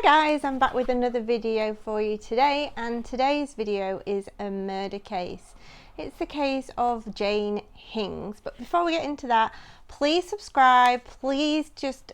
Guys, I'm back with another video for you today, and today's video is a murder case. It's the case of Jane Hings, but before we get into that, please subscribe, please just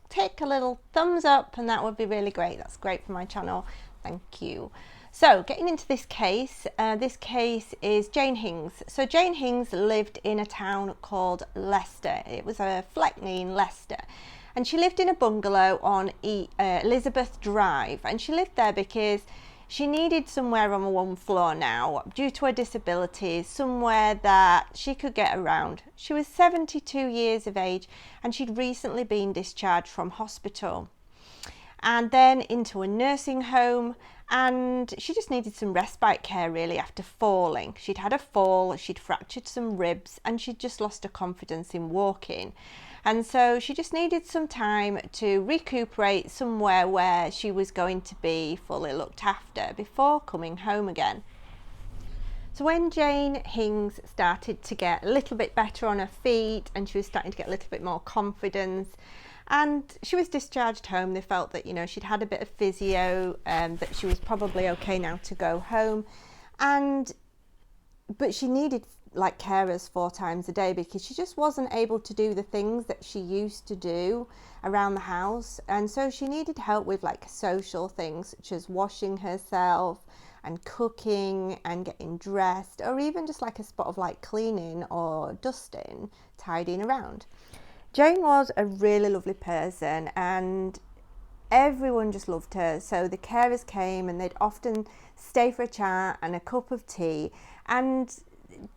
take a little thumbs up, and that would be really great. That's great for my channel, thank you. So getting into this case is Jane Hings. So Jane Hings lived in a town called Leicester. It was a Fleckney in Leicester. And she lived in a bungalow on Elizabeth Drive, and she lived there because she needed somewhere on one floor now, due to her disabilities, somewhere that she could get around. She was 72 years of age, and she'd recently been discharged from hospital and then into a nursing home, and she just needed some respite care really after falling. She'd had a fall, she'd fractured some ribs, and she'd just lost her confidence in walking. And so she just needed some time to recuperate somewhere where she was going to be fully looked after before coming home again. So when Jane Hings started to get a little bit better on her feet, and she was starting to get a little bit more confidence, and she was discharged home, they felt that, you know, she'd had a bit of physio, that she was probably okay now to go home. But she needed like carers 4 times a day because she just wasn't able to do the things that she used to do around the house, and so she needed help with like social things such as washing herself and cooking and getting dressed, or even just like a spot of like cleaning or dusting, tidying around. Jane was a really lovely person and everyone just loved her, so the carers came and they'd often stay for a chat and a cup of tea, and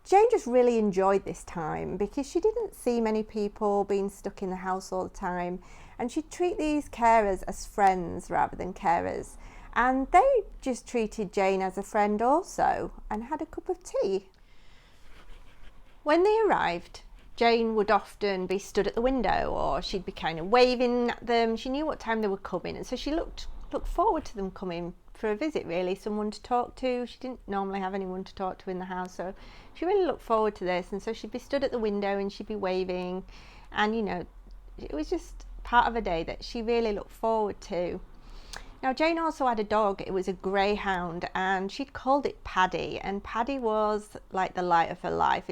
Jane just really enjoyed this time because she didn't see many people being stuck in the house all the time, and she'd treat these carers as friends rather than carers, and they just treated Jane as a friend also and had a cup of tea. When they arrived, Jane would often be stood at the window, or she'd be kind of waving at them. She knew what time they were coming, and so she looked forward to them coming for a visit, really, someone to talk to. She didn't normally have anyone to talk to in the house, so she really looked forward to this, and so she'd be stood at the window and she'd be waving, and you know, it was just part of a day that she really looked forward to. Now Jane also had a dog. It was a greyhound, and she'd called it Paddy, and Paddy was like the light of her life.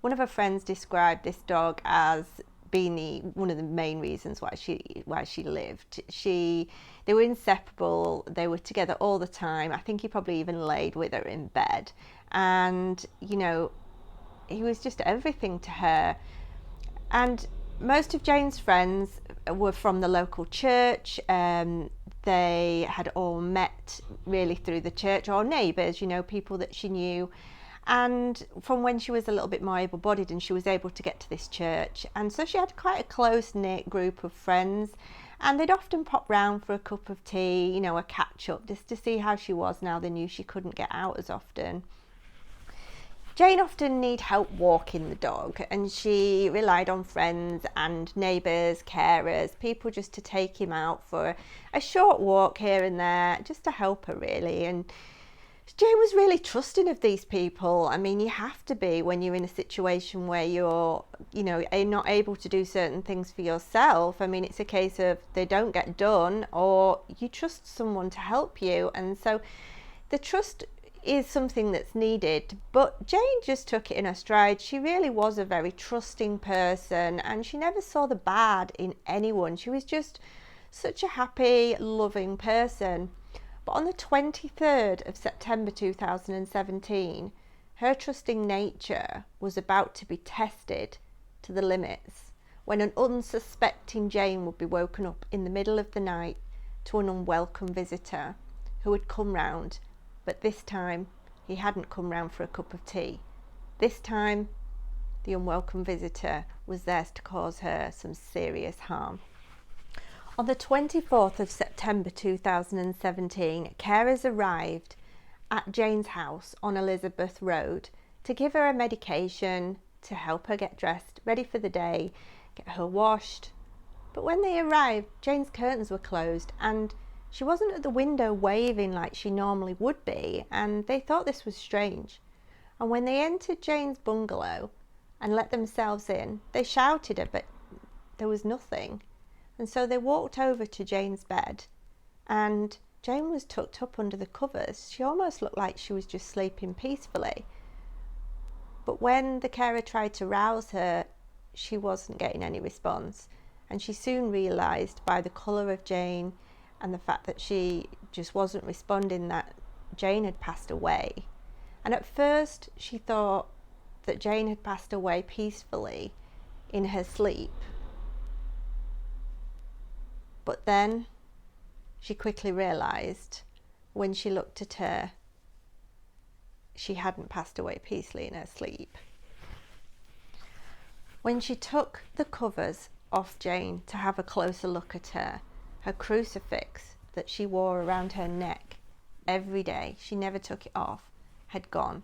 One of her friends described this dog as being one of the main reasons why she lived. They were inseparable, they were together all the time. I think he probably even laid with her in bed, and you know, he was just everything to her. And most of Jane's friends were from the local church. They had all met really through the church, or neighbours, you know, people that she knew, and from when she was a little bit more able-bodied and she was able to get to this church. And so she had quite a close-knit group of friends, and they'd often pop round for a cup of tea, you know, a catch-up, just to see how she was now they knew she couldn't get out as often. Jane often needed help walking the dog, and she relied on friends and neighbours, carers, people just to take him out for a short walk here and there, just to help her really. And Jane was really trusting of these people. I mean, you have to be when you're in a situation where you're not able to do certain things for yourself. I mean, it's a case of they don't get done, or you trust someone to help you, and so the trust is something that's needed. But Jane just took it in her stride. She really was a very trusting person, and she never saw the bad in anyone. She was just such a happy, loving person. But on the 23rd of September 2017, her trusting nature was about to be tested to the limits when an unsuspecting Jane would be woken up in the middle of the night to an unwelcome visitor who had come round. But this time, he hadn't come round for a cup of tea. This time, the unwelcome visitor was there to cause her some serious harm. On the 24th of September 2017, carers arrived at Jane's house on Elizabeth Road to give her a medication, to help her get dressed, ready for the day, get her washed. But when they arrived, Jane's curtains were closed, and she wasn't at the window waving like she normally would be, and they thought this was strange. And when they entered Jane's bungalow and let themselves in, they shouted her, but there was nothing. And so they walked over to Jane's bed and Jane was tucked up under the covers. She almost looked like she was just sleeping peacefully. But when the carer tried to rouse her, she wasn't getting any response. And she soon realised by the colour of Jane and the fact that she just wasn't responding that Jane had passed away. And at first she thought that Jane had passed away peacefully in her sleep. But then she quickly realised when she looked at her, she hadn't passed away peacefully in her sleep. When she took the covers off Jane to have a closer look at her, her crucifix that she wore around her neck every day, she never took it off, had gone.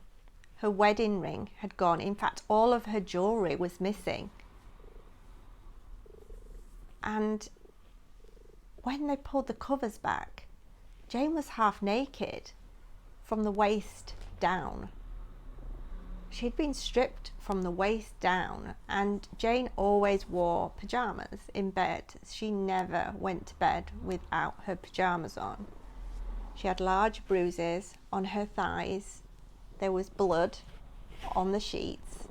Her wedding ring had gone. In fact, all of her jewellery was missing. And when they pulled the covers back, Jane was half naked from the waist down. She'd been stripped from the waist down, and Jane always wore pyjamas in bed. She never went to bed without her pyjamas on. She had large bruises on her thighs. There was blood on the sheets,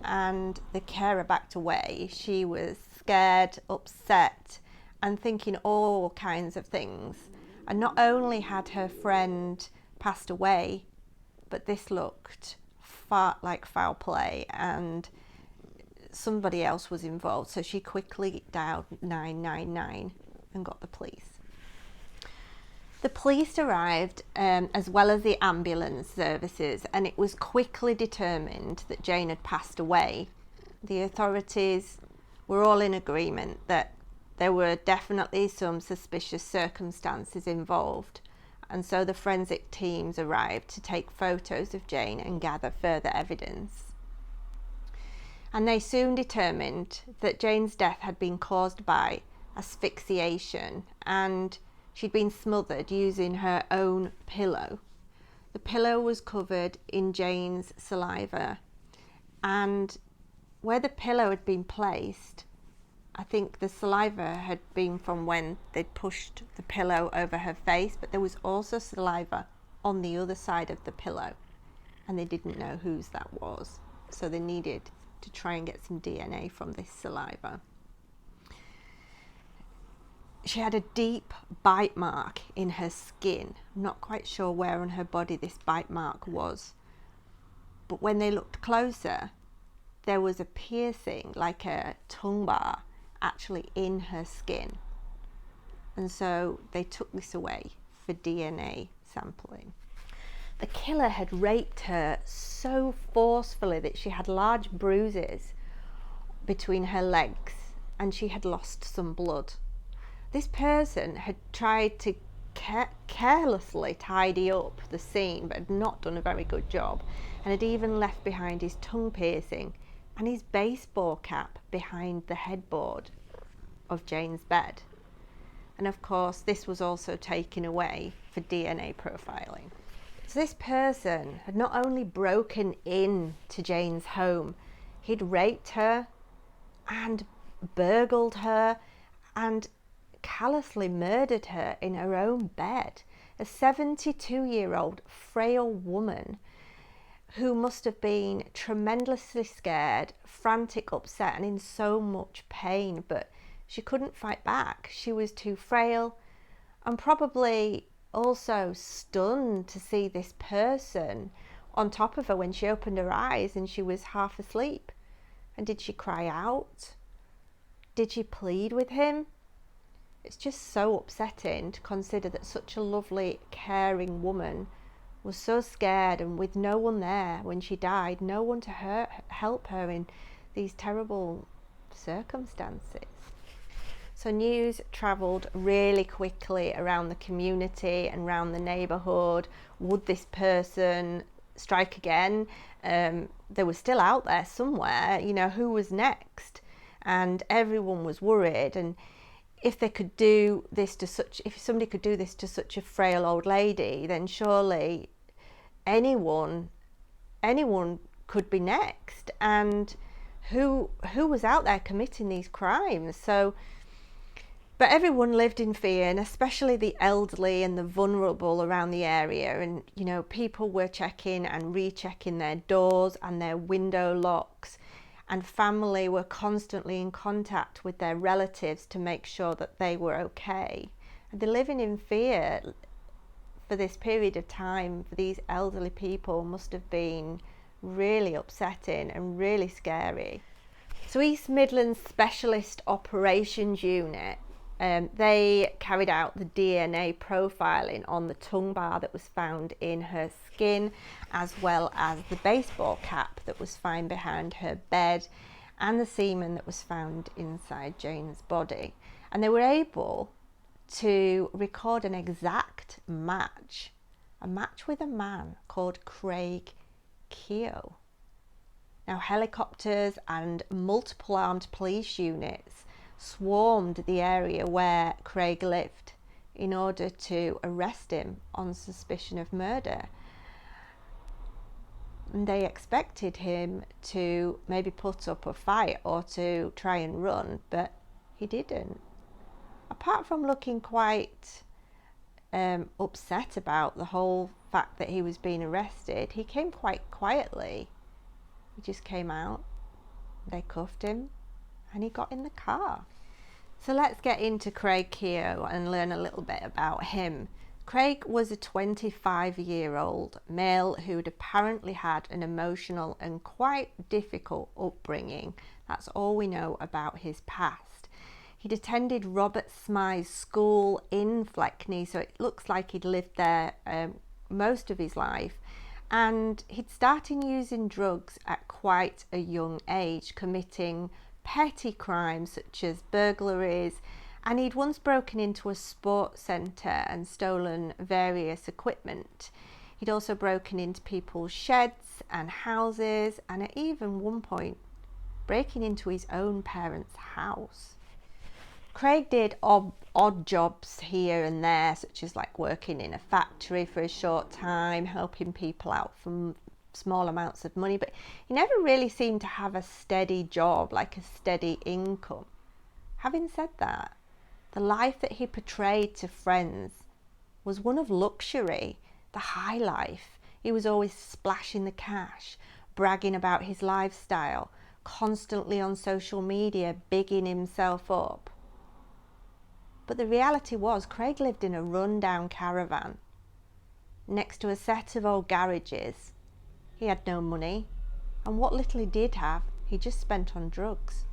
and the carer backed away. She was scared, upset, and thinking all kinds of things. And not only had her friend passed away, but this looked like foul play, and somebody else was involved. So she quickly dialed 999 and got the police. The police arrived as well as the ambulance services, and it was quickly determined that Jane had passed away. The authorities were all in agreement that there were definitely some suspicious circumstances involved, and so the forensic teams arrived to take photos of Jane and gather further evidence. And they soon determined that Jane's death had been caused by asphyxiation, and she'd been smothered using her own pillow. The pillow was covered in Jane's saliva, and where the pillow had been placed, I think the saliva had been from when they'd pushed the pillow over her face, but there was also saliva on the other side of the pillow, and they didn't know whose that was. So they needed to try and get some DNA from this saliva. She had a deep bite mark in her skin. I'm not quite sure where on her body this bite mark was, but when they looked closer, there was a piercing, like a tongue bar, actually in her skin. And so they took this away for DNA sampling. The killer had raped her so forcefully that she had large bruises between her legs, and she had lost some blood. This person had tried to carelessly tidy up the scene, but had not done a very good job, and had even left behind his tongue piercing and his baseball cap behind the headboard of Jane's bed. And of course, this was also taken away for DNA profiling. So this person had not only broken into Jane's home, he'd raped her and burgled her and callously murdered her in her own bed. A 72-year-old frail woman who must have been tremendously scared, frantic, upset, and in so much pain, but she couldn't fight back. She was too frail, and probably also stunned to see this person on top of her when she opened her eyes and she was half asleep. And did she cry out? Did she plead with him? It's just so upsetting to consider that such a lovely, caring woman was so scared and with no one there when she died, no one to help her in these terrible circumstances. So news travelled really quickly around the community and around the neighbourhood. Would this person strike again? They were still out there somewhere, you know, who was next? And everyone was worried. And if somebody could do this to such a frail old lady, then surely anyone could be next. And who was out there committing these crimes? So But everyone lived in fear, and especially the elderly and the vulnerable around the area. And, you know, people were checking and rechecking their doors and their window locks, and family were constantly in contact with their relatives to make sure that they were okay. And the living in fear for this period of time for these elderly people must have been really upsetting and really scary. So East Midlands Specialist Operations Unit, they carried out the DNA profiling on the tongue bar that was found in her skin, as well as the baseball cap that was found behind her bed and the semen that was found inside Jane's body. And they were able to record an exact match, a match with a man called Craig Keogh. Now, helicopters and multiple armed police units swarmed the area where Craig lived in order to arrest him on suspicion of murder. And they expected him to maybe put up a fight or to try and run, but he didn't. Apart from looking quite upset about the whole fact that he was being arrested, he came quite quietly. He just came out, they cuffed him, and he got in the car. So let's get into Craig Keogh and learn a little bit about him. Craig was a 25-year-old male who'd apparently had an emotional and quite difficult upbringing. That's all we know about his past. He'd attended Robert Smythe's school in Fleckney, so it looks like he'd lived there most of his life. And he'd started using drugs at quite a young age, committing petty crimes such as burglaries, and he'd once broken into a sports centre and stolen various equipment. He'd also broken into people's sheds and houses, and at even one point breaking into his own parents' house. Craig did odd jobs here and there, such as like working in a factory for a short time, helping people out for small amounts of money, but he never really seemed to have a steady job, like a steady income. Having said that, the life that he portrayed to friends was one of luxury, the high life. He was always splashing the cash, bragging about his lifestyle, constantly on social media, bigging himself up. But the reality was, Craig lived in a run-down caravan next to a set of old garages. He had no money, and what little he did have, he just spent on drugs.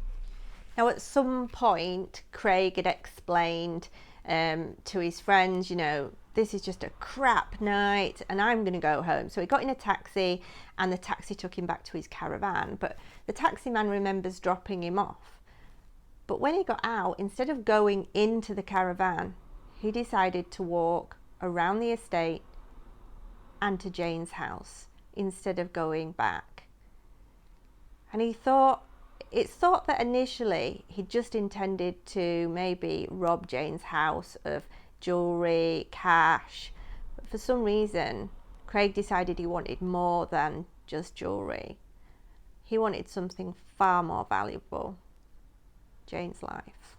Now, at some point, Craig had explained to his friends, you know, this is just a crap night and I'm going to go home. So he got in a taxi, and the taxi took him back to his caravan. But the taxi man remembers dropping him off. But when he got out, instead of going into the caravan, he decided to walk around the estate and to Jane's house instead of going back. And it's thought that initially he just intended to maybe rob Jane's house of jewellery, cash. But for some reason, Craig decided he wanted more than just jewellery. He wanted something far more valuable: Jane's life.